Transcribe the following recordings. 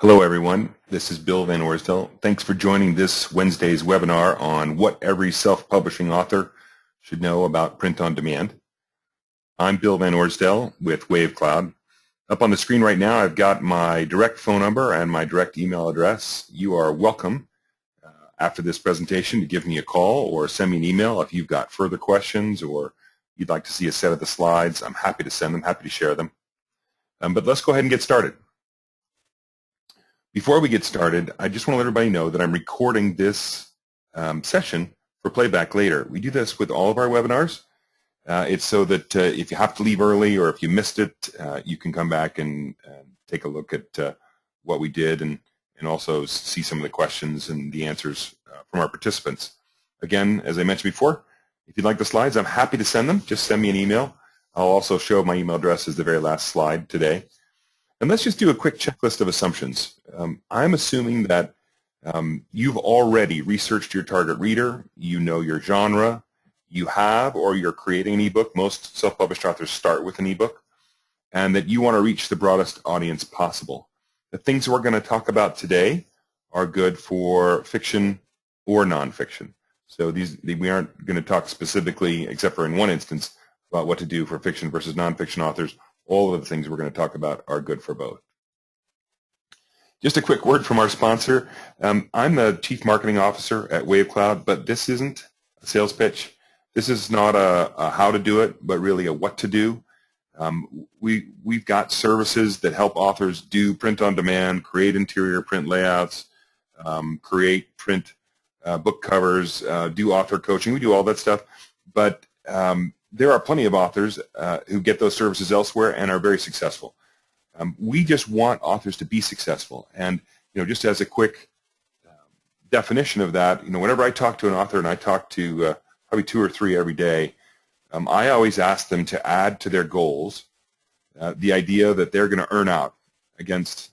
Hello everyone, this is Bill Van Orsdel. Thanks for joining this Wednesday's webinar on what every self-publishing author should know about print on demand. I'm Bill Van Orsdel with WaveCloud. Up on the screen right now I've got my direct phone number and my direct email address. You are welcome after this presentation to give me a call or send me an email if you've got further questions or you'd like to see a set of the slides. I'm happy to send them, happy to share them. But let's go ahead and get started. Before we get started, I just want to let everybody know that I'm recording this session for playback later. We do this with all of our webinars. It's so that if you have to leave early or if you missed it, you can come back and take a look at what we did and also see some of the questions and the answers from our participants. Again, as I mentioned before, if you'd like the slides, I'm happy to send them. Just send me an email. I'll also show my email address as the very last slide today. And let's just do a quick checklist of assumptions. I'm assuming that you've already researched your target reader, you know your genre, you have or you're creating an ebook. Most self-published authors start with an ebook, and that you want to reach the broadest audience possible. The things we're going to talk about today are good for fiction or nonfiction. So we aren't going to talk specifically, except for in one instance, about what to do for fiction versus nonfiction authors. All of the things we're going to talk about are good for both. Just a quick word from our sponsor. I'm the Chief Marketing Officer at WaveCloud, but this isn't a sales pitch. This is not a how to do it, but really a what to do. We've got services that help authors do print on demand, create interior print layouts, create print book covers, do author coaching. We do all that stuff, but there are plenty of authors who get those services elsewhere and are very successful. We just want authors to be successful, and just as a quick definition of that, whenever I talk to an author, and I talk to probably 2 or 3 every day, I always ask them to add to their goals the idea that they're going to earn out against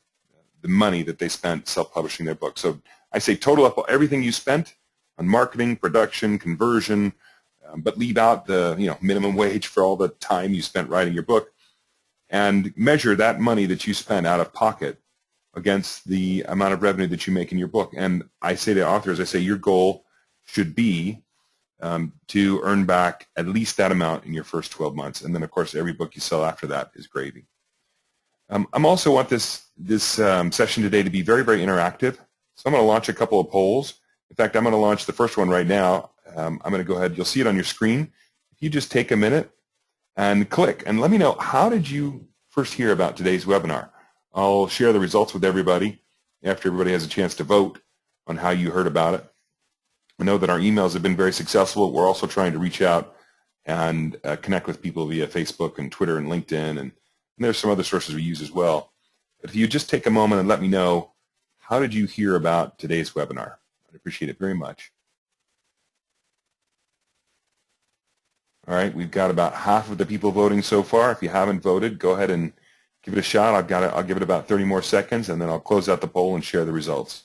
the money that they spent self-publishing their book. So I say total up everything you spent on marketing, production, conversion, but leave out the minimum wage for all the time you spent writing your book, and measure that money that you spent out of pocket against the amount of revenue that you make in your book. And I say to authors, I say your goal should be to earn back at least that amount in your first 12 months. And then, of course, every book you sell after that is gravy. I also want this session today to be very, very interactive. So I'm going to launch a couple of polls. In fact, I'm going to launch the first one right now. I'm going to go ahead. You'll see it on your screen. If you just take a minute and click and let me know, how did you first hear about today's webinar? I'll share the results with everybody after everybody has a chance to vote on how you heard about it. I know that our emails have been very successful. We're also trying to reach out and connect with people via Facebook and Twitter and LinkedIn, and there's some other sources we use as well. But if you just take a moment and let me know, how did you hear about today's webinar? I'd appreciate it very much. All right, we've got about half of the people voting so far. If you haven't voted, go ahead and give it a shot. I'll give it about 30 more seconds, and then I'll close out the poll and share the results.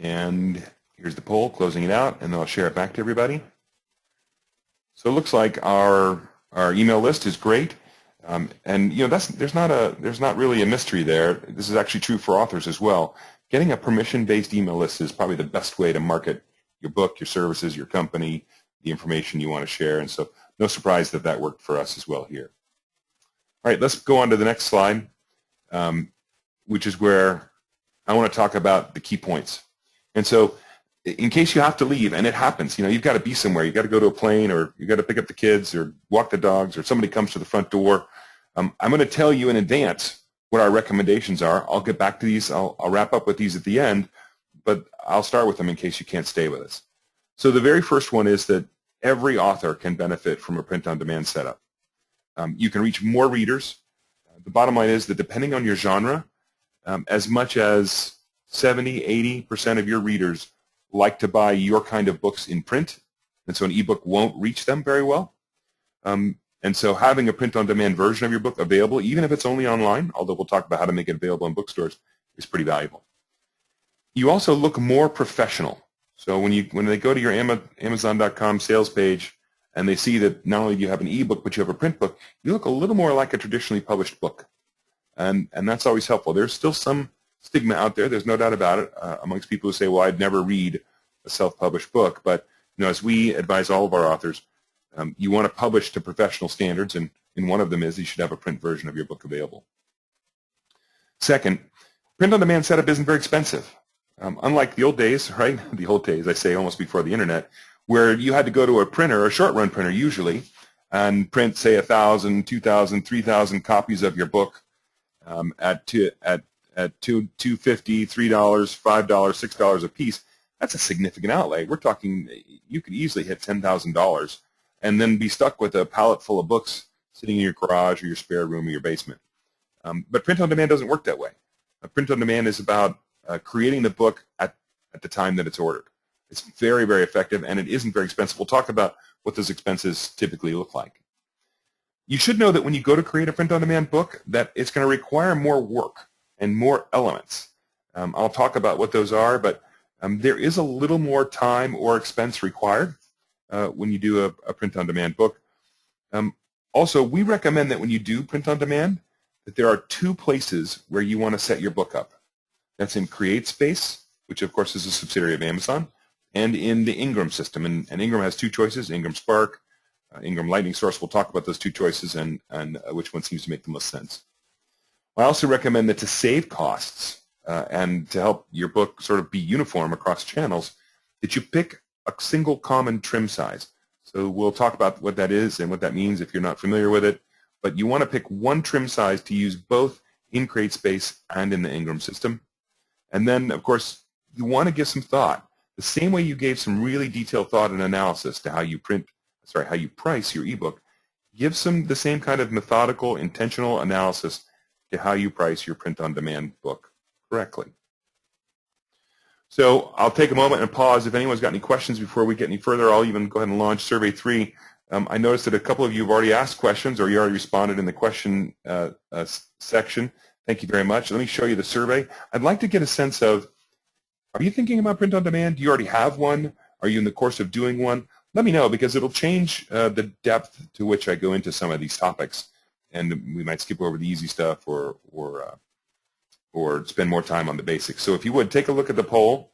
And here's the poll, closing it out, and then I'll share it back to everybody. So it looks like our email list is great, and there's not really a mystery there. This is actually true for authors as well. Getting a permission-based email list is probably the best way to market your book, your services, your company, the information you want to share. And so no surprise that that worked for us as well here. All right, let's go on to the next slide, which is where I want to talk about the key points. And so in case you have to leave, and it happens, you've got to be somewhere. You've got to go to a plane, or you've got to pick up the kids or walk the dogs, or somebody comes to the front door. I'm going to tell you in advance what our recommendations are. I'll get back to these. I'll wrap up with these at the end, but I'll start with them in case you can't stay with us. So the very first one is that every author can benefit from a print-on-demand setup. You can reach more readers. The bottom line is that depending on your genre, as much as 70–80% of your readers like to buy your kind of books in print, and so an ebook won't reach them very well. And so having a print-on-demand version of your book available, even if it's only online, although we'll talk about how to make it available in bookstores, is pretty valuable. You also look more professional. So when they go to your Amazon.com sales page and they see that not only do you have an ebook, but you have a print book, you look a little more like a traditionally published book. And that's always helpful. There's still some stigma out there, there's no doubt about it, amongst people who say, well, I'd never read a self-published book. But as we advise all of our authors, you want to publish to professional standards, and one of them is you should have a print version of your book available. Second, print-on-demand setup isn't very expensive. Unlike the old days, right? The old days, I say almost before the internet, where you had to go to a printer, a short-run printer usually, and print, say, 1,000, 2,000, 3,000 copies of your book at $2.50, $3, $5, $6 a piece. That's a significant outlay. We're talking you could easily hit $10,000 and then be stuck with a pallet full of books sitting in your garage or your spare room or your basement. But print-on-demand doesn't work that way. Print-on-demand is about creating the book at the time that it's ordered. It's very, very effective, and it isn't very expensive. We'll talk about what those expenses typically look like. You should know that when you go to create a print-on-demand book, that it's going to require more work and more elements. I'll talk about what those are, but there is a little more time or expense required when you do a print-on-demand book. Also, we recommend that when you do print-on-demand, that there are two places where you want to set your book up. That's in CreateSpace, which of course is a subsidiary of Amazon, and in the Ingram system. And Ingram has two choices, Ingram Spark, Ingram Lightning Source. We'll talk about those two choices and which one seems to make the most sense. I also recommend that to save costs and to help your book sort of be uniform across channels, that you pick a single common trim size. So we'll talk about what that is and what that means if you're not familiar with it. But you want to pick one trim size to use both in CreateSpace and in the Ingram system. And then, of course, you want to give some thought. The same way you gave some really detailed thought and analysis to how you price your ebook, give the same kind of methodical, intentional analysis to how you price your print-on-demand book correctly. So I'll take a moment and pause. If anyone's got any questions before we get any further, I'll even go ahead and launch Survey 3. I noticed that a couple of you have already asked questions, or you already responded in the question section. Thank you very much. Let me show you the survey. I'd like to get a sense of, are you thinking about print-on-demand? Do you already have one? Are you in the course of doing one? Let me know, because it'll change the depth to which I go into some of these topics. And we might skip over the easy stuff or spend more time on the basics. So if you would, take a look at the poll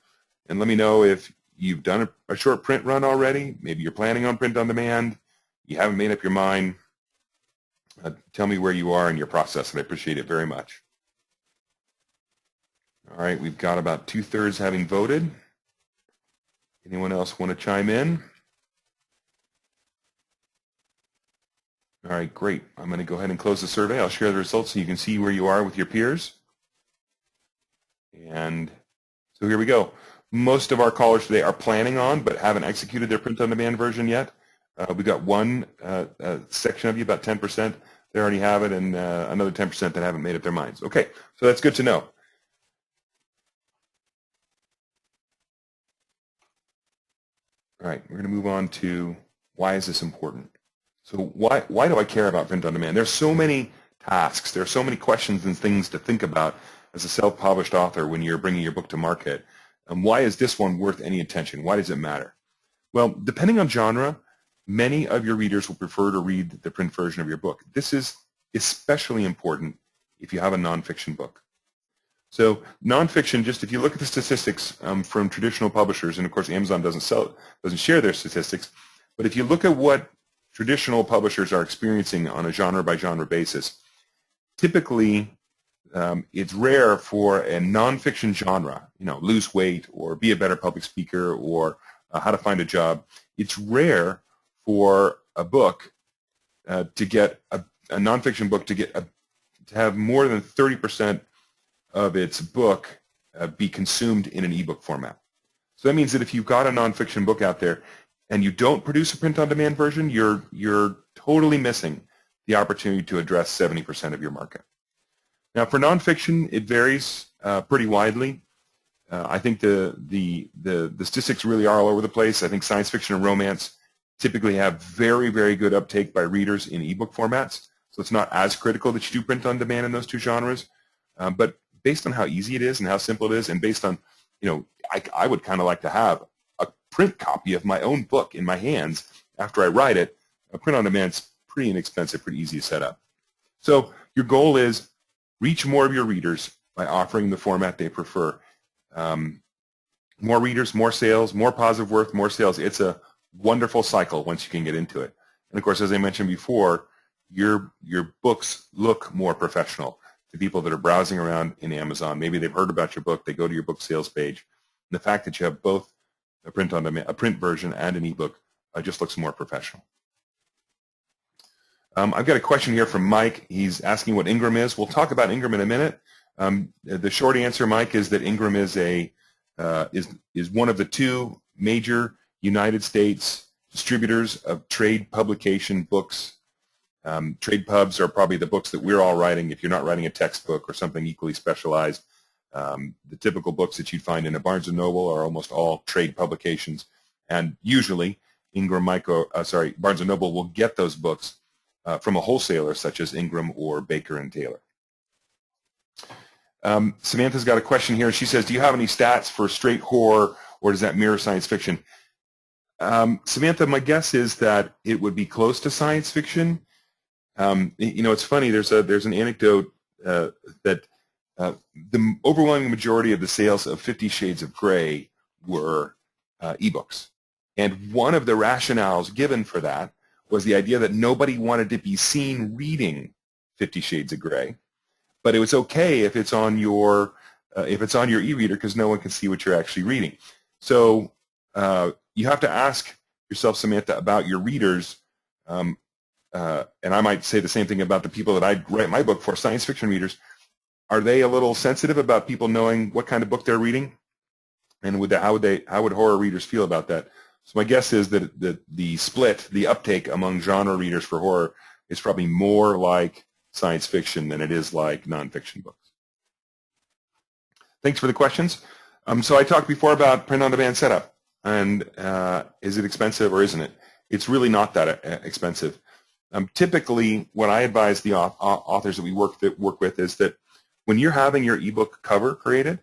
and let me know if you've done a short print run already. Maybe you're planning on print-on-demand. You haven't made up your mind. Tell me where you are in your process, and I appreciate it very much. All right, we've got about 2/3 having voted. Anyone else want to chime in? All right, great. I'm going to go ahead and close the survey. I'll share the results so you can see where you are with your peers. And so here we go. Most of our callers today are planning on but haven't executed their print-on-demand version yet. We've got one section of you, about 10%, that already have it, and another 10% that haven't made up their minds. Okay, so that's good to know. All right, we're going to move on to why is this important? So why do I care about print-on-demand? There's so many tasks. There are so many questions and things to think about as a self-published author when you're bringing your book to market. And why is this one worth any attention? Why does it matter? Well, depending on genre, many of your readers will prefer to read the print version of your book. This is especially important if you have a nonfiction book. So nonfiction, just if you look at the statistics from traditional publishers, and of course Amazon doesn't share their statistics, but if you look at what traditional publishers are experiencing on a genre-by-genre basis, typically it's rare for a nonfiction genre, lose weight or be a better public speaker or how to find a job. It's rare for a book to get a nonfiction book to have more than 30% of its book be consumed in an ebook format. So that means that if you've got a nonfiction book out there and you don't produce a print-on-demand version, you're totally missing the opportunity to address 70% of your market. Now, for nonfiction, it varies pretty widely. I think the statistics really are all over the place. I think science fiction and romance typically have very, very good uptake by readers in ebook formats. So it's not as critical that you do print-on-demand in those two genres. But based on how easy it is and how simple it is, and based on, I would kind of like to have a print copy of my own book in my hands after I write it, a print on demand's pretty inexpensive, pretty easy to set up. So your goal is reach more of your readers by offering the format they prefer. More readers, more sales, more positive worth, more sales. It's a wonderful cycle once you can get into it. And of course, as I mentioned before, your books look more professional to people that are browsing around in Amazon. Maybe they've heard about your book, they go to your book sales page. And the fact that you have both a print version and an ebook just looks more professional. I've got a question here from Mike. He's asking what Ingram is. We'll talk about Ingram in a minute. The short answer, Mike, is that Ingram is one of the two major United States distributors of trade publication books. Trade pubs are probably the books that we're all writing. If you're not writing a textbook or something equally specialized, the typical books that you'd find in a Barnes & Noble are almost all trade publications. And usually, Barnes & Noble will get those books from a wholesaler such as Ingram or Baker & Taylor. Samantha's got a question here. She says, do you have any stats for straight horror, or does that mirror science fiction? Samantha, my guess is that it would be close to science fiction. You know, it's funny. There's an anecdote that the overwhelming majority of the sales of 50 Shades of Grey were ebooks. And one of the rationales given for that was the idea that nobody wanted to be seen reading 50 Shades of Grey, but it was okay if it's on your e-reader because no one can see what you're actually reading. So you have to ask yourself, Samantha, about your readers, and I might say the same thing about the people that I write my book for, science fiction readers. Are they a little sensitive about people knowing what kind of book they're reading, and how would horror readers feel about that? So my guess is that the split, the uptake among genre readers for horror is probably more like science fiction than it is like nonfiction books. Thanks for the questions. So I talked before about print-on-demand setup, and is it expensive or isn't it? It's really not that expensive. Typically, what I advise the authors that we work with is that when you're having your ebook cover created,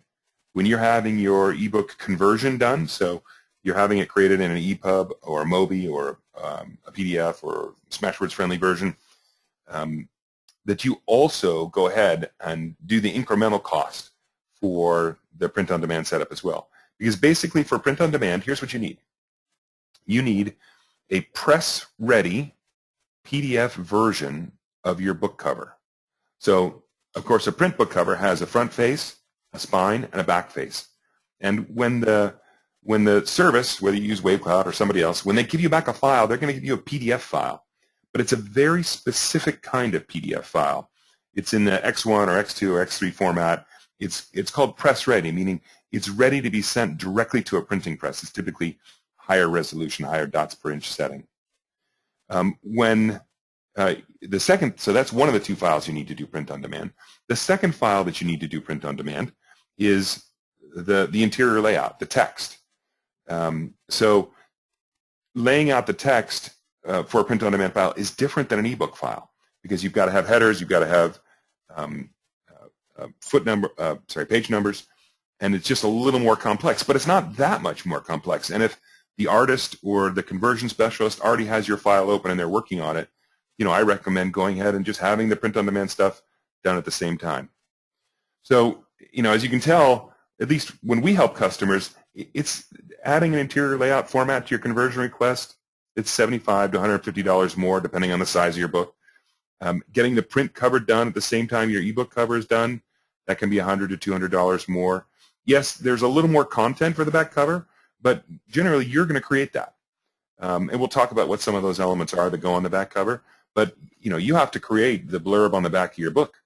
when you're having your ebook conversion done, so you're having it created in an EPUB or a Mobi or a PDF or Smashwords friendly version, that you also go ahead and do the incremental cost for the print-on-demand setup as well. Because basically for print-on-demand, here's what you need. You need a press-ready PDF version of your book cover. So, of course, a print book cover has a front face, a spine, and a back face. And when the service, whether you use WaveCloud or somebody else, when they give you back a file, they're going to give you a PDF file. But it's a very specific kind of PDF file. It's in the X1 or X2 or X3 format. It's called press ready, meaning it's ready to be sent directly to a printing press. It's typically higher resolution, higher dots per inch setting. So that's one of the two files you need to do print on demand. The second file that you need to do print on demand is the interior layout, the text. So laying out the text for a print-on-demand file is different than an ebook file because you've got to have headers, you've got to have page numbers, and it's just a little more complex. But it's not that much more complex. And if the artist or the conversion specialist already has your file open and they're working on it, you know, I recommend going ahead and just having the print-on-demand stuff done at the same time. So, you know, as you can tell, at least when we help customers, it's adding an interior layout format to your conversion request. It's $75 to $150 more, depending on the size of your book. Getting the print cover done at the same time your ebook cover is done, that can be $100 to $200 more. Yes, there's a little more content for the back cover, but generally you're going to create that. And we'll talk about what some of those elements are that go on the back cover. But you know, you have to create the blurb on the back of your book.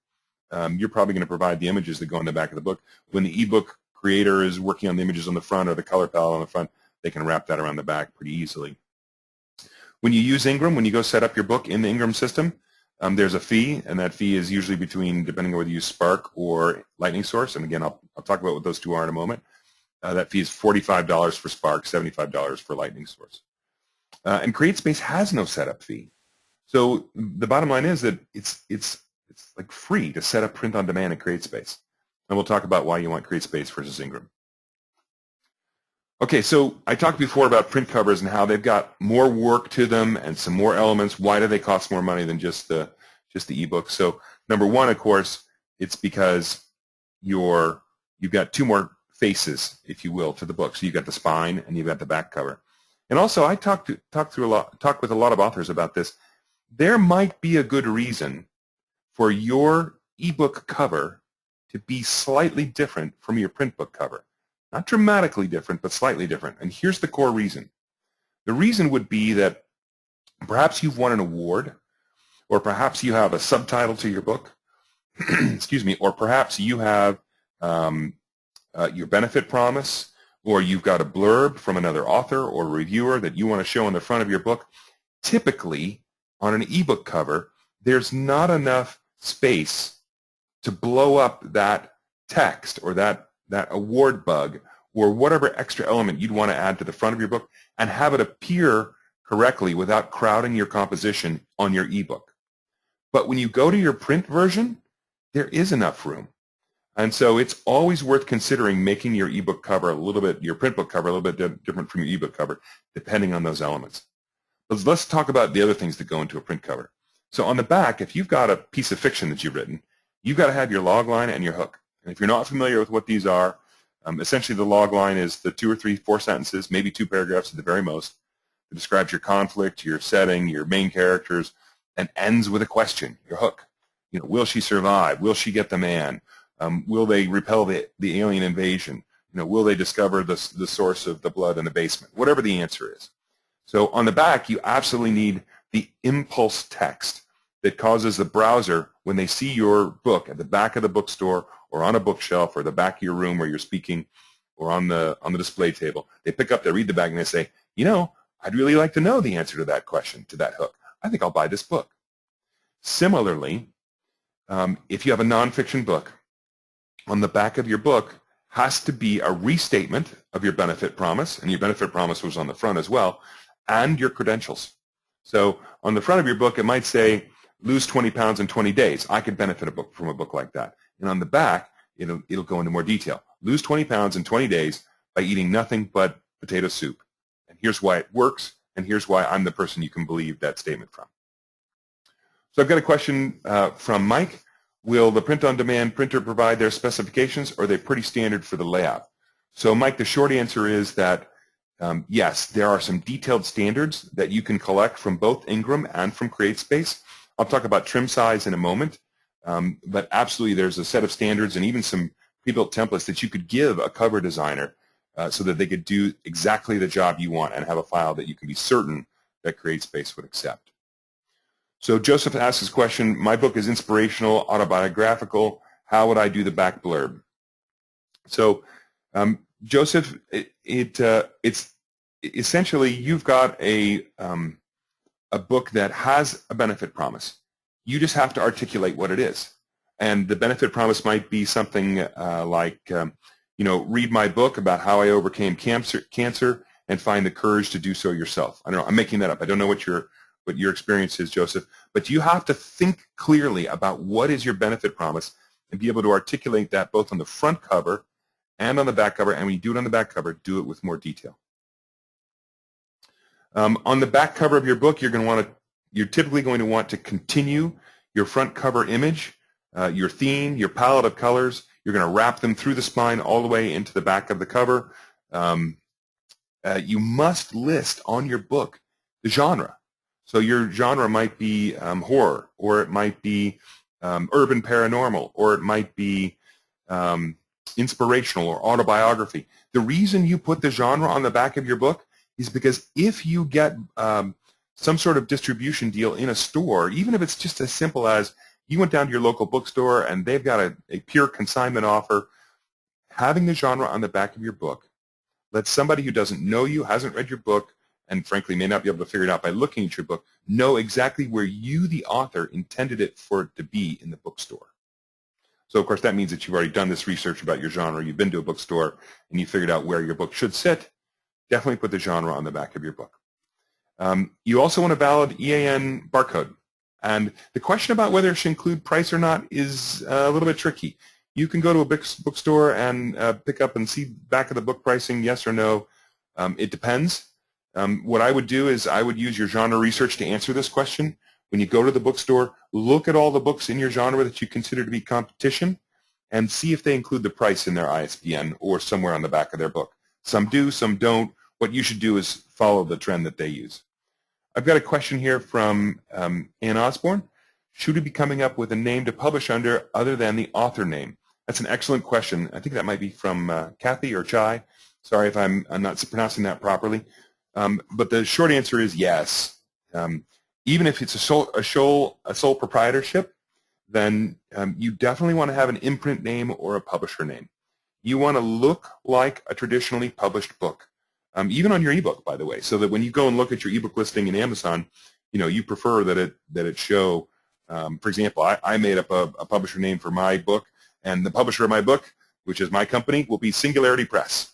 You're probably going to provide the images that go on the back of the book. When the ebook creator is working on the images on the front or the color palette on the front, they can wrap that around the back pretty easily. When you use Ingram, when you go set up your book in the Ingram system, there's a fee, and that fee is usually between, depending on whether you use Spark or Lightning Source, and again, I'll talk about what those two are in a moment. That fee is $45 for Spark, $75 for Lightning Source. And CreateSpace has no setup fee. So the bottom line is that it's like free to set up print on demand in CreateSpace. And we'll talk about why you want CreateSpace versus Ingram. Okay, so I talked before about print covers and how they've got more work to them and some more elements. Why do they cost more money than just the ebook? So number one, of course, it's because you've got two more faces, if you will, to the book. So you've got the spine and you've got the back cover. And also, I talked with a lot of authors about this. There might be a good reason for your ebook cover to be slightly different from your print book cover. Not dramatically different, but slightly different. And here's the core reason. The reason would be that perhaps you've won an award, or perhaps you have a subtitle to your book, excuse me, or perhaps you have your benefit promise, or you've got a blurb from another author or reviewer that you want to show on the front of your book. Typically, on an ebook cover, there's not enough space to blow up that text or that award bug or whatever extra element you'd want to add to the front of your book and have it appear correctly without crowding your composition on your ebook. But when you go to your print version, there is enough room. And so it's always worth considering making your ebook cover your print book cover a little bit different from your ebook cover, depending on those elements. But let's talk about the other things that go into a print cover. So on the back, if you've got a piece of fiction that you've written, you've got to have your log line and your hook. And if you're not familiar with what these are, essentially the log line is the 2 or 3, 4 sentences, maybe 2 paragraphs at the very most, that describes your conflict, your setting, your main characters, and ends with a question, your hook. Will she survive? Will she get the man? Will they repel the alien invasion? Will they discover the source of the blood in the basement? Whatever the answer is. So on the back, you absolutely need the impulse text that causes the browser, when they see your book at the back of the bookstore or on a bookshelf or the back of your room where you're speaking or on the display table, they pick up, they read the back, and they say, I'd really like to know the answer to that question, to that hook. I think I'll buy this book. Similarly, if you have a nonfiction book, on the back of your book has to be a restatement of your benefit promise, and your benefit promise was on the front as well, and your credentials. So on the front of your book, it might say, lose 20 pounds in 20 days. I could benefit from a book like that. And on the back, it'll go into more detail. Lose 20 pounds in 20 days by eating nothing but potato soup. And here's why it works, and here's why I'm the person you can believe that statement from. So I've got a question from Mike. Will the print-on-demand printer provide their specifications, or are they pretty standard for the layout? So Mike, the short answer is that yes, there are some detailed standards that you can collect from both Ingram and from CreateSpace. I'll talk about trim size in a moment, but absolutely there's a set of standards and even some pre-built templates that you could give a cover designer so that they could do exactly the job you want and have a file that you can be certain that CreateSpace would accept. So Joseph asks this question, my book is inspirational, autobiographical, how would I do the back blurb? So Joseph, it's essentially you've got a book that has a benefit promise. You just have to articulate what it is. And the benefit promise might be something like, read my book about how I overcame cancer and find the courage to do so yourself. I don't know, I'm making that up. I don't know what your experience is, Joseph, but you have to think clearly about what is your benefit promise and be able to articulate that both on the front cover and on the back cover, and when you do it on the back cover, do it with more detail. On the back cover of your book, you're typically going to want to continue your front cover image, your theme, your palette of colors. You're going to wrap them through the spine all the way into the back of the cover. You must list on your book the genre. So your genre might be horror, or it might be urban paranormal, or it might be inspirational or autobiography. The reason you put the genre on the back of your book is because if you get some sort of distribution deal in a store, even if it's just as simple as you went down to your local bookstore and they've got a pure consignment offer, having the genre on the back of your book lets somebody who doesn't know you, hasn't read your book, and frankly may not be able to figure it out by looking at your book, know exactly where you, the author, intended it for it to be in the bookstore. So, of course, that means that you've already done this research about your genre, you've been to a bookstore, and you figured out where your book should sit. Definitely put the genre on the back of your book. You also want a valid EAN barcode. And the question about whether it should include price or not is a little bit tricky. You can go to a bookstore and pick up and see back of the book pricing, yes or no. It depends. What I would do is I would use your genre research to answer this question. When you go to the bookstore, look at all the books in your genre that you consider to be competition and see if they include the price in their ISBN or somewhere on the back of their book. Some do, some don't. What you should do is follow the trend that they use. I've got a question here from Ann Osborne. Should we be coming up with a name to publish under other than the author name? That's an excellent question. I think that might be from Kathy or Chai. Sorry if I'm not pronouncing that properly. But the short answer is yes. Even if it's a sole proprietorship, then you definitely want to have an imprint name or a publisher name. You want to look like a traditionally published book, even on your ebook, by the way, so that when you go and look at your ebook listing in Amazon, you prefer that it show. For example, I made up a publisher name for my book, and the publisher of my book, which is my company, will be Singularity Press.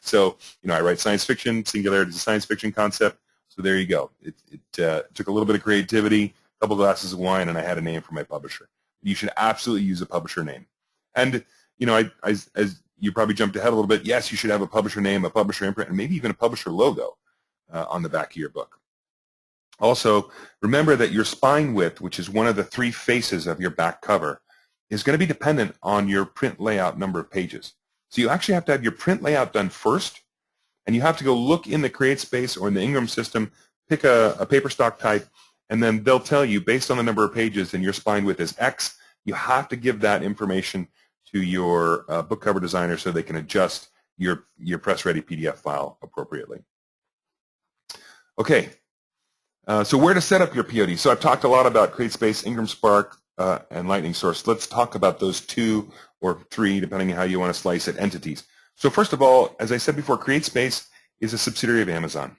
So, I write science fiction. Singularity is a science fiction concept. So there you go. It took a little bit of creativity, a couple of glasses of wine, and I had a name for my publisher. You should absolutely use a publisher name. And, as you probably jumped ahead a little bit, yes, you should have a publisher name, a publisher imprint, and maybe even a publisher logo on the back of your book. Also, remember that your spine width, which is one of the 3 faces of your back cover, is going to be dependent on your print layout number of pages. So you actually have to have your print layout done first, and you have to go look in the CreateSpace or in the Ingram system, pick a paper stock type, and then they'll tell you, based on the number of pages and your spine width is X, you have to give that information to your book cover designer so they can adjust your press-ready PDF file appropriately. Okay, so where to set up your POD? So I've talked a lot about CreateSpace, Ingram Spark, and Lightning Source. Let's talk about those 2 or 3, depending on how you want to slice it, entities. So first of all, as I said before, CreateSpace is a subsidiary of Amazon.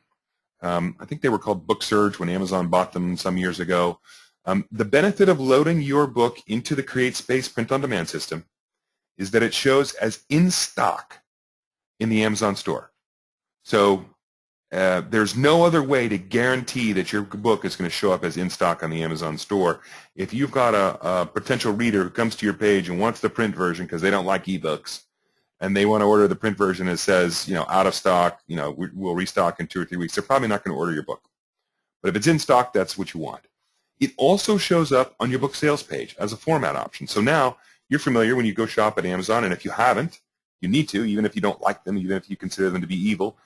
I think they were called BookSurge when Amazon bought them some years ago. The benefit of loading your book into the CreateSpace print-on-demand system is that it shows as in stock in the Amazon store. So there's no other way to guarantee that your book is going to show up as in stock on the Amazon store. If you've got a potential reader who comes to your page and wants the print version because they don't like ebooks, and they want to order the print version that says, out of stock, we'll restock in 2 or 3 weeks, they're probably not going to order your book. But if it's in stock, that's what you want. It also shows up on your book sales page as a format option. So now you're familiar when you go shop at Amazon, and if you haven't, you need to, even if you don't like them, even if you consider them to be evil,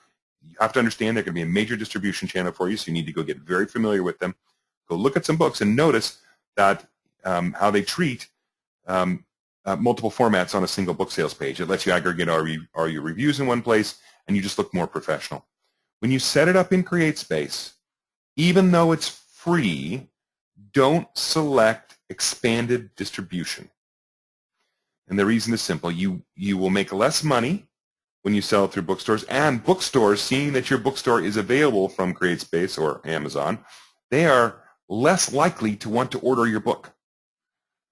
you have to understand they're going to be a major distribution channel for you, so you need to go get very familiar with them. Go look at some books and notice that how they treat multiple formats on a single book sales page. It lets you aggregate all your reviews in one place, and you just look more professional. When you set it up in CreateSpace, even though it's free, don't select expanded distribution. And the reason is simple. You will make less money when you sell it through bookstores, and bookstores, seeing that your bookstore is available from CreateSpace or Amazon, they are less likely to want to order your book.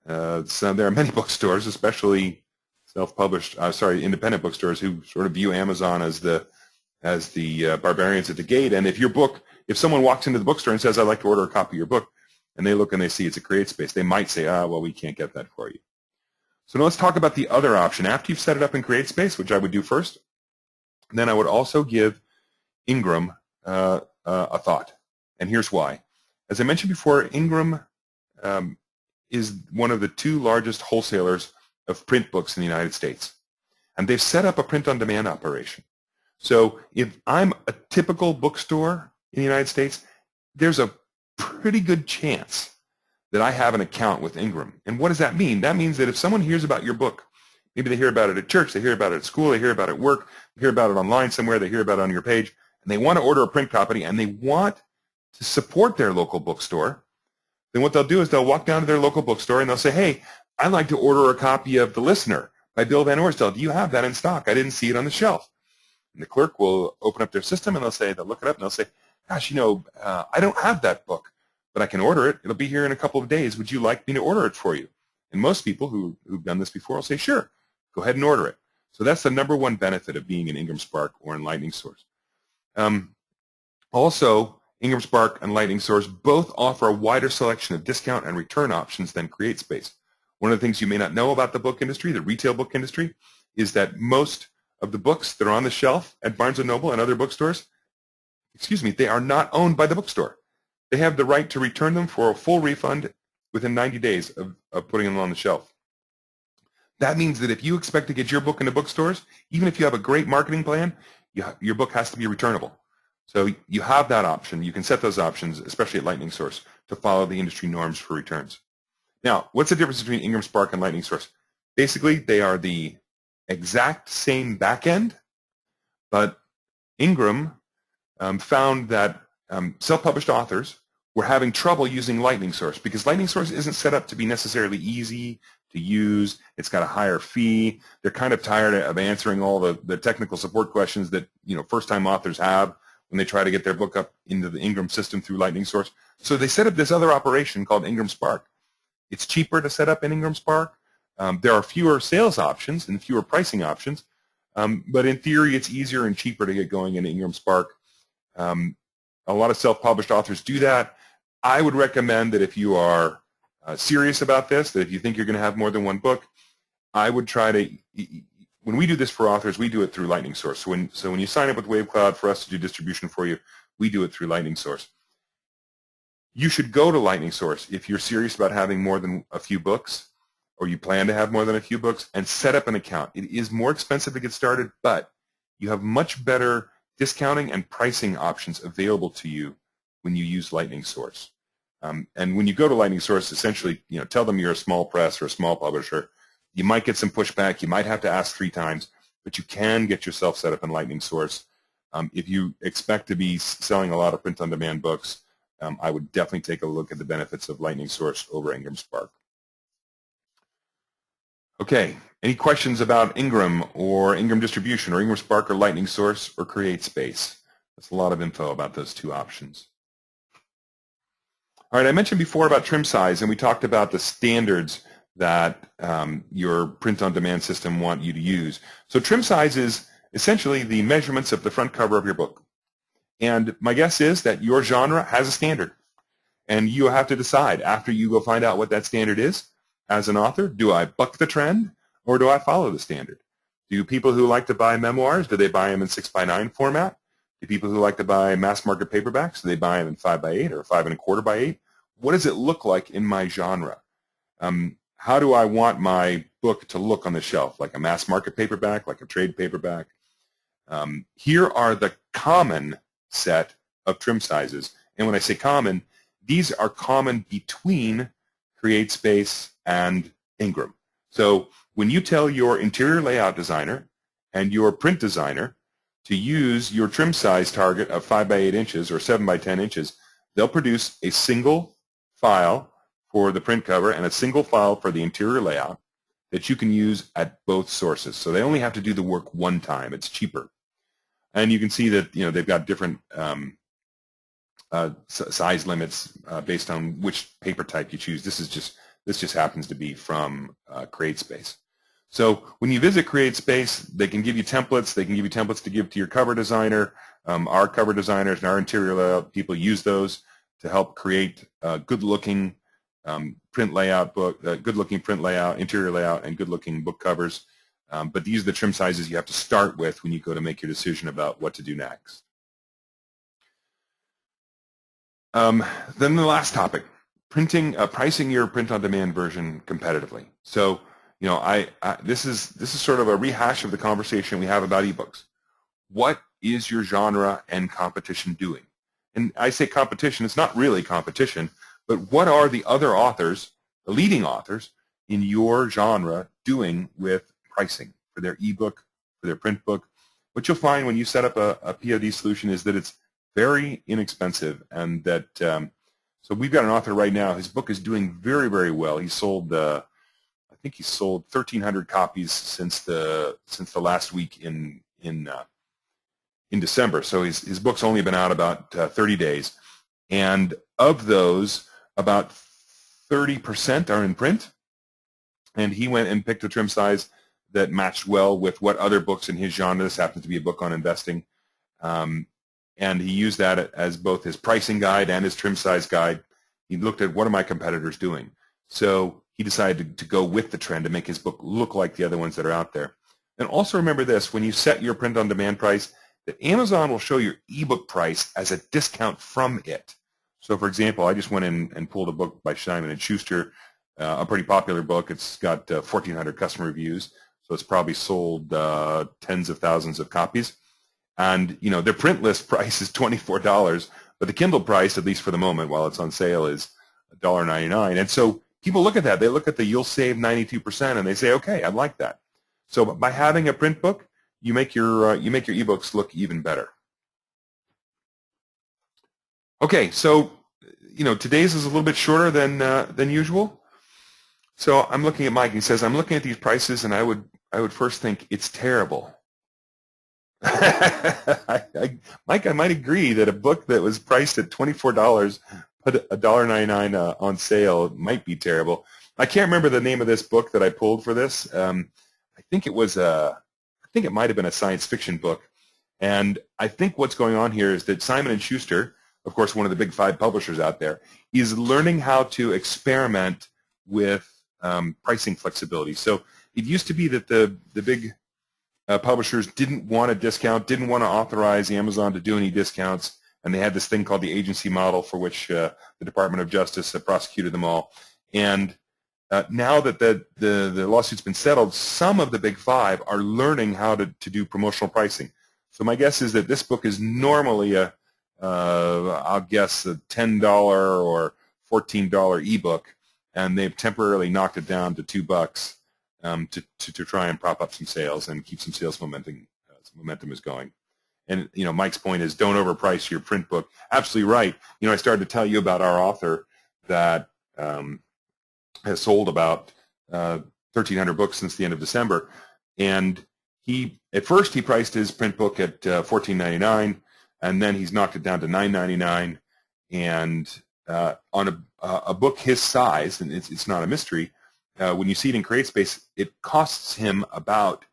So there are many bookstores, especially independent bookstores, who sort of view Amazon as the barbarians at the gate. And if someone walks into the bookstore and says, "I'd like to order a copy of your book," and they look and they see it's a CreateSpace, they might say, well, we can't get that for you. So now let's talk about the other option. After you've set it up in CreateSpace, which I would do first, then I would also give Ingram a thought. And here's why. As I mentioned before, Ingram is one of the 2 largest wholesalers of print books in the United States. And they've set up a print-on-demand operation. So if I'm a typical bookstore in the United States, there's a pretty good chance that I have an account with Ingram. And what does that mean? That means that if someone hears about your book, maybe they hear about it at church, they hear about it at school, they hear about it at work, they hear about it online somewhere, they hear about it on your page, and they want to order a print copy, and they want to support their local bookstore, then what they'll do is they'll walk down to their local bookstore and they'll say, "Hey, I'd like to order a copy of The Listener by Bill Van Orsdel. Do you have that in stock? I didn't see it on the shelf." And the clerk will open up their system and they'll look it up and they'll say, "Gosh, I don't have that book, but I can order it. It'll be here in a couple of days. Would you like me to order it for you?" And most people who've done this before will say, "Sure, go ahead and order it." So that's the number 1 benefit of being in Ingram Spark or in Lightning Source. Also, Ingram Spark and Lightning Source both offer a wider selection of discount and return options than CreateSpace. One of the things you may not know about the book industry, the retail book industry, is that most of the books that are on the shelf at Barnes & Noble and other bookstores, excuse me, they are not owned by the bookstore. They have the right to return them for a full refund within 90 days of putting them on the shelf. That means that if you expect to get your book into bookstores, even if you have a great marketing plan, your book has to be returnable. So you have that option. You can set those options, especially at Lightning Source, to follow the industry norms for returns. Now, what's the difference between Ingram Spark and Lightning Source? Basically, they are the exact same backend, but Ingram found that self-published authors were having trouble using Lightning Source because Lightning Source isn't set up to be necessarily easy to use. It's got a higher fee. They're kind of tired of answering all the technical support questions that first-time authors have when they try to get their book up into the Ingram system through Lightning Source. So they set up this other operation called Ingram Spark. It's cheaper to set up in Ingram Spark. There are fewer sales options and fewer pricing options, but in theory it's easier and cheaper to get going in Ingram Spark. A lot of self-published authors do that. I would recommend that if you are serious about this, that if you think you're going to have more than one book, I would try to, when we do this for authors, we do it through Lightning Source. So when you sign up with WaveCloud for us to do distribution for you, we do it through Lightning Source. You should go to Lightning Source if you're serious about having more than a few books, or you plan to have more than a few books, and set up an account. It is more expensive to get started, but you have much better discounting and pricing options available to you when you use Lightning Source. And when you go to Lightning Source, essentially, tell them you're a small press or a small publisher. You might get some pushback. You might have to ask 3 times, but you can get yourself set up in Lightning Source. If you expect to be selling a lot of print-on-demand books, I would definitely take a look at the benefits of Lightning Source over Ingram Spark. Okay, any questions about Ingram or Ingram Distribution or Ingram Spark or Lightning Source or CreateSpace? That's a lot of info about those 2 options. All right, I mentioned before about trim size, and we talked about the standards that your print-on-demand system want you to use. So trim size is essentially the measurements of the front cover of your book. And my guess is that your genre has a standard. And you have to decide after you go find out what that standard is, as an author, do I buck the trend or do I follow the standard? Do people who like to buy memoirs, do they buy them in 6x9 format? Do people who like to buy mass market paperbacks, do they buy them in 5x8 or 5¼ x 8? What does it look like in my genre? How do I want my book to look on the shelf? Like a mass market paperback, like a trade paperback? Here are the common set of trim sizes. And when I say common, these are common between CreateSpace and Ingram. So when you tell your interior layout designer and your print designer to use your trim size target of 5x8 inches or 7x10 inches, they'll produce a single file for the print cover and a single file for the interior layout that you can use at both sources. So they only have to do the work one time. It's cheaper. And you can see that they've got different size limits based on which paper type you choose. This just happens to be from CreateSpace. So when you visit CreateSpace, they can give you templates. They can give you templates to give to your cover designer. Our cover designers and our interior layout people use those to help create a good-looking print layout book, good-looking print layout, interior layout, and good-looking book covers. But these are the trim sizes you have to start with when you go to make your decision about what to do next. Then the last topic, pricing your print-on-demand version competitively. So, this is sort of a rehash of the conversation we have about ebooks. What is your genre and competition doing? And I say competition, it's not really competition, but what are the other authors, the leading authors in your genre doing with pricing for their ebook, for their print book? What you'll find when you set up a POD solution is that it's very inexpensive, and that so we've got an author right now. His book is doing very, very well. He sold, I think he sold 1,300 copies since the last week in December. So his book's only been out about 30 days, and of those, about 30% are in print. And he went and picked a trim size that matched well with what other books in his genre. This happens to be a book on investing. And he used that as both his pricing guide and his trim size guide. He looked at what are my competitors doing. So he decided to go with the trend to make his book look like the other ones that are out there. And also remember this, when you set your print-on-demand price, that Amazon will show your ebook price as a discount from it. So for example, I just went in and pulled a book by Simon & Schuster, a pretty popular book. It's got 1,400 customer reviews, so it's probably sold tens of thousands of copies. And you know, their print list price is $24, but the Kindle price, at least for the moment while it's on sale, is $1.99. And so people look at that. They look at the you'll save 92% and they say, okay, I like that. So by having a print book, you make your ebooks look even better. Okay, so you know, today's is a little bit shorter than usual. So I'm looking at Mike. He says, I'm looking at these prices, and I would first think it's terrible. Mike, I might agree that a book that was priced at $24, put $1.99 on sale, might be terrible. I can't remember the name of this book that I pulled for this. I think it might have been a science fiction book. And I think what's going on here is that Simon & Schuster, of course, one of the big 5 publishers out there, is learning how to experiment with pricing flexibility. So it used to be that the big publishers didn't want a discount, didn't want to authorize Amazon to do any discounts, and they had this thing called the agency model for which the Department of Justice prosecuted them all. And now that the lawsuit's been settled, some of the big 5 are learning how to do promotional pricing. So my guess is that this book is normally I'll guess a $10 or $14 ebook, and they've temporarily knocked it down to $2 to try and prop up some sales and keep some sales momentum. Momentum is going. And you know, Mike's point is don't overprice your print book. Absolutely right. You know, I started to tell you about our author that has sold about 1,300 books since the end of December, and at first he priced his print book at $14.99, and then he's knocked it down to $9.99. And on a book his size, and it's not a mystery, when you see it in CreateSpace, it costs him about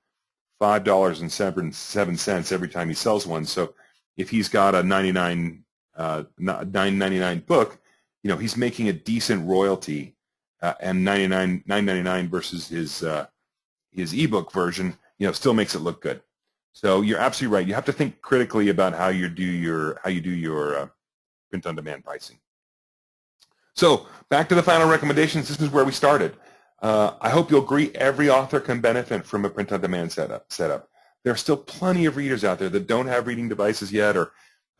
$5.07 every time he sells one. So if he's got a $9.99 book, you know, he's making a decent royalty. And $9.99 versus his ebook version, you know, still makes it look good. So you're absolutely right. You have to think critically about how you do your print-on-demand pricing. So back to the final recommendations. This is where we started. I hope you'll agree every author can benefit from a print-on-demand setup. There are still plenty of readers out there that don't have reading devices yet, or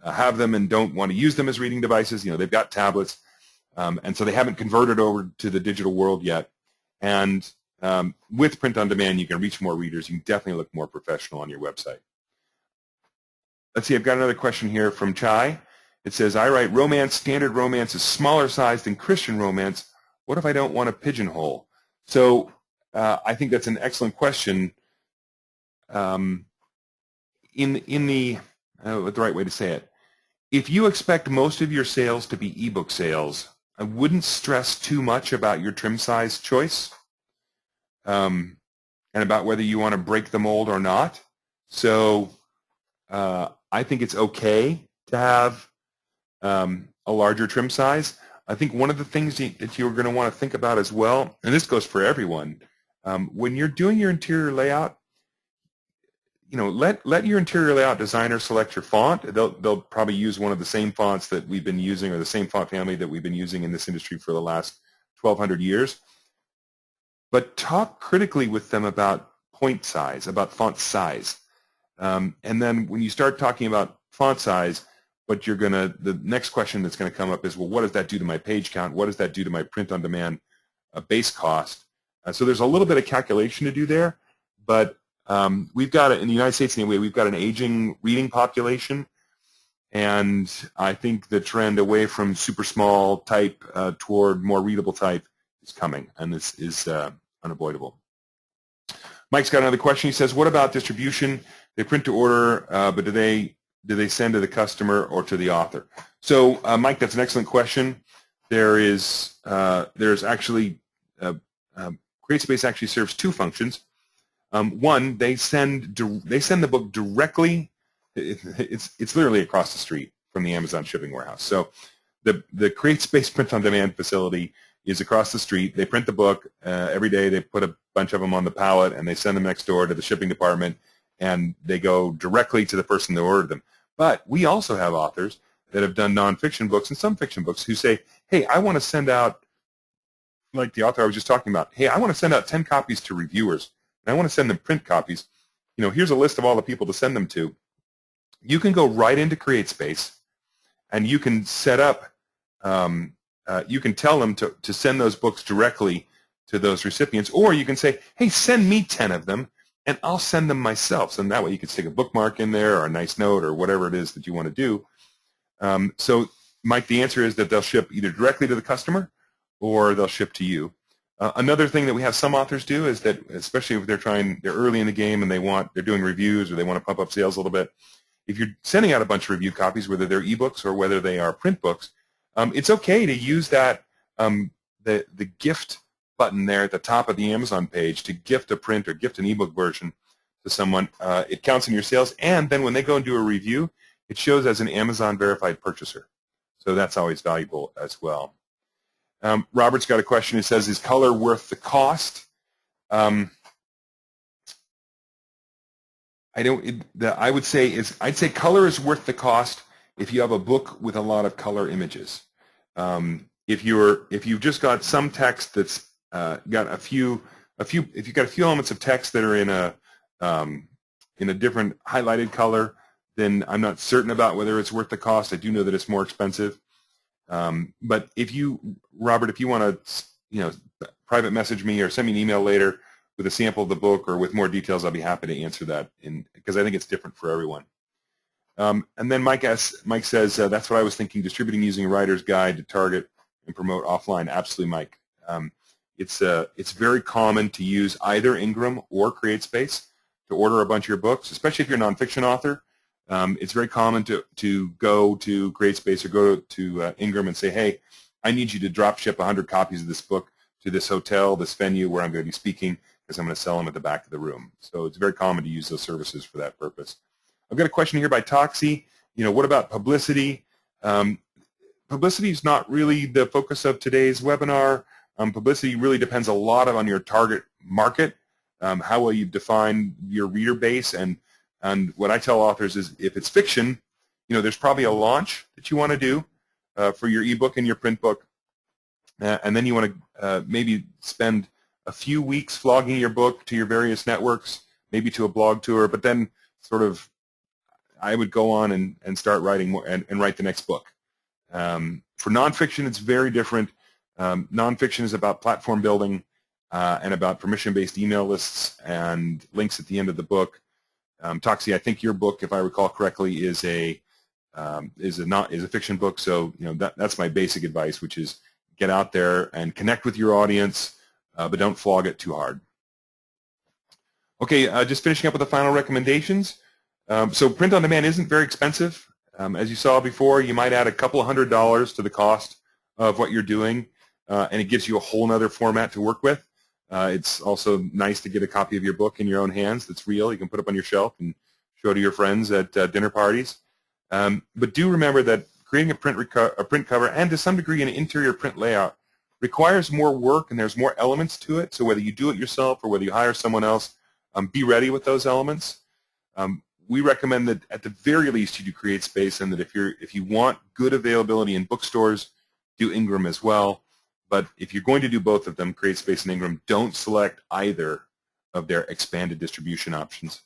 have them and don't want to use them as reading devices. You know, they've got tablets. And so they haven't converted over to the digital world yet. And with print-on-demand, you can reach more readers. You can definitely look more professional on your website. Let's see, I've got another question here from Chai. It says, I write romance. Standard romance is smaller size than Christian romance. What if I don't want a pigeonhole? So I think that's an excellent question. In the right way to say it, if you expect most of your sales to be ebook sales, I wouldn't stress too much about your trim size choice and about whether you want to break the mold or not. So I think it's okay to have a larger trim size. I think one of the things that you're going to want to think about as well, and this goes for everyone, when you're doing your interior layout, you know, let your interior layout designer select your font. They'll probably use one of the same fonts that we've been using, or the same font family that we've been using in this industry for the last 1,200 years. But talk critically with them about point size, about font size. And then when you start talking about font size, the next question that's going to come up is, well, what does that do to my page count? What does that do to my print-on-demand base cost? So there's a little bit of calculation to do there, but we've got, in the United States anyway, we've got an aging reading population, and I think the trend away from super small type toward more readable type is coming, and this is unavoidable. Mike's got another question. He says, what about distribution? They print to order, but do they send to the customer or to the author? So Mike, that's an excellent question. There's actually, CreateSpace actually serves 2 functions. One, they send the book directly. It's literally across the street from the Amazon shipping warehouse. So the CreateSpace print-on-demand facility is across the street. They print the book every day. They put a bunch of them on the pallet, and they send them next door to the shipping department, and they go directly to the person that ordered them. But we also have authors that have done nonfiction books and some fiction books who say, hey, I want to send out, like the author I was just talking about, hey, I want to send out 10 copies to reviewers, and I want to send them print copies. Here's a list of all the people to send them to. You can go right into CreateSpace, and you can set up, you can tell them to send those books directly to those recipients, or you can say, hey, send me 10 of them, and I'll send them myself. So that way you can stick a bookmark in there or a nice note or whatever it is that you want to do. So, Mike, the answer is that they'll ship either directly to the customer or they'll ship to you. Another thing that we have some authors do is that, especially if they're early in the game and they're doing reviews or they want to pump up sales a little bit, if you're sending out a bunch of review copies, whether they're ebooks or whether they are print books, it's okay to use that the gift button there at the top of the Amazon page to gift a print or gift an ebook version to someone. It counts in your sales, and then when they go and do a review, it shows as an Amazon verified purchaser. So that's always valuable as well. Robert's got a question. He says, is color worth the cost? I would say I'd say color is worth the cost if you have a book with a lot of color images. If you've just got some text that's got if you've got a few elements of text that are in a different highlighted color, then I'm not certain about whether it's worth the cost. I do know that it's more expensive. But Robert, if you want to, private message me or send me an email later with a sample of the book or with more details, I'll be happy to answer that because I think it's different for everyone. And then Mike says, that's what I was thinking, distributing using a writer's guide to target and promote offline. Absolutely, Mike. It's very common to use either Ingram or CreateSpace to order a bunch of your books, especially if you're a nonfiction author. It's very common to go to CreateSpace or go to Ingram and say, hey, I need you to drop ship 100 copies of this book to this hotel, this venue where I'm going to be speaking, because I'm going to sell them at the back of the room. So it's very common to use those services for that purpose. I've got a question here by Toxie. What about publicity? Publicity is not really the focus of today's webinar. Publicity really depends a lot on your target market, how well you define your reader base, and what I tell authors is if it's fiction, there's probably a launch that you want to do for your ebook and your print book, and then you want to maybe spend a few weeks flogging your book to your various networks, maybe to a blog tour, but then sort of I would go on and start writing more and write the next book. For nonfiction, it's very different. Nonfiction is about platform building and about permission-based email lists and links at the end of the book. Toxie, I think your book, if I recall correctly, is a fiction book. So that's my basic advice, which is get out there and connect with your audience, but don't flog it too hard. Okay, just finishing up with the final recommendations. So print on demand isn't very expensive. As you saw before, you might add a couple of $100s to the cost of what you're doing, and it gives you a whole other format to work with. It's also nice to get a copy of your book in your own hands that's real. You can put up on your shelf and show to your friends at dinner parties. But do remember that creating a print cover and to some degree an interior print layout requires more work, and there's more elements to it. So whether you do it yourself or whether you hire someone else, be ready with those elements. We recommend that at the very least you do CreateSpace, and that if you want good availability in bookstores, do Ingram as well. But if you're going to do both of them, CreateSpace and Ingram, don't select either of their expanded distribution options.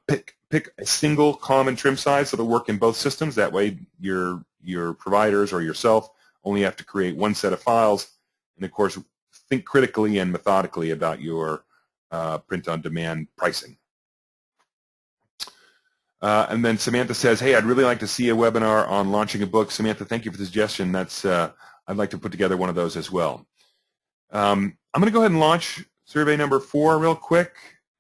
Pick a single common trim size that'll work in both systems. That way your providers or yourself only have to create one set of files. And of course, think critically and methodically about your print-on-demand pricing. And then Samantha says, hey, I'd really like to see a webinar on launching a book. Samantha, thank you for the suggestion. I'd like to put together one of those as well. I'm going to go ahead and launch survey number 4 real quick.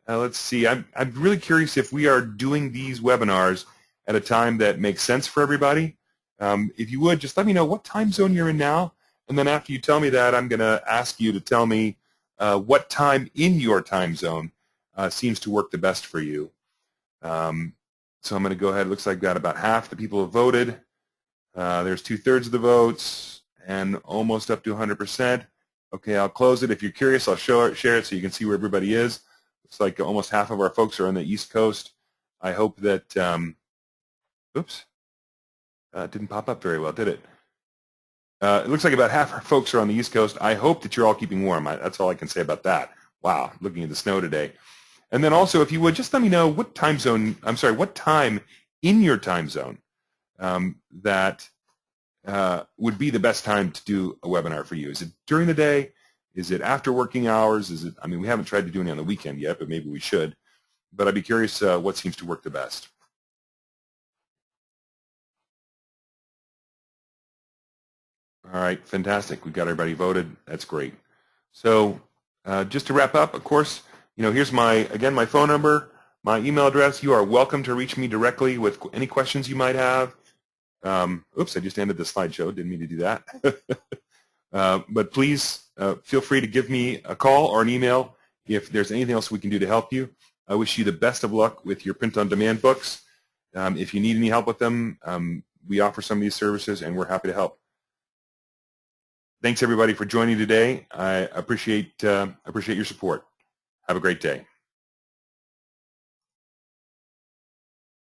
Let's see. I'm really curious if we are doing these webinars at a time that makes sense for everybody. If you would, just let me know what time zone you're in now. And then after you tell me that, I'm going to ask you to tell me what time in your time zone seems to work the best for you. So I'm going to go ahead. It looks like I've got about half the people have voted. There's 2/3 of the votes. and almost up to 100%. Okay, I'll close it. If you're curious, I'll share it so you can see where everybody is. Looks like almost half of our folks are on the East Coast. I hope that, oops, didn't pop up very well, did it? It looks like about half our folks are on the East Coast. I hope that you're all keeping warm. That's all I can say about that. Wow, looking at the snow today. And then also, if you would, just let me know what time zone, what time in your time zone that would be the best time to do a webinar for you. Is it during the day? Is it after working hours? Is it, I mean, we haven't tried to do any on the weekend yet, but maybe we should. But I'd be curious what seems to work the best. All right, fantastic. We've got everybody voted. That's great. So just to wrap up, of course, here's again, my phone number, my email address. You are welcome to reach me directly with any questions you might have. Oops, I just ended the slideshow. Didn't mean to do that. But please feel free to give me a call or an email if there's anything else we can do to help you. I wish you the best of luck with your print-on-demand books. If you need any help with them, we offer some of these services, and we're happy to help. Thanks, everybody, for joining today. I appreciate your support. Have a great day.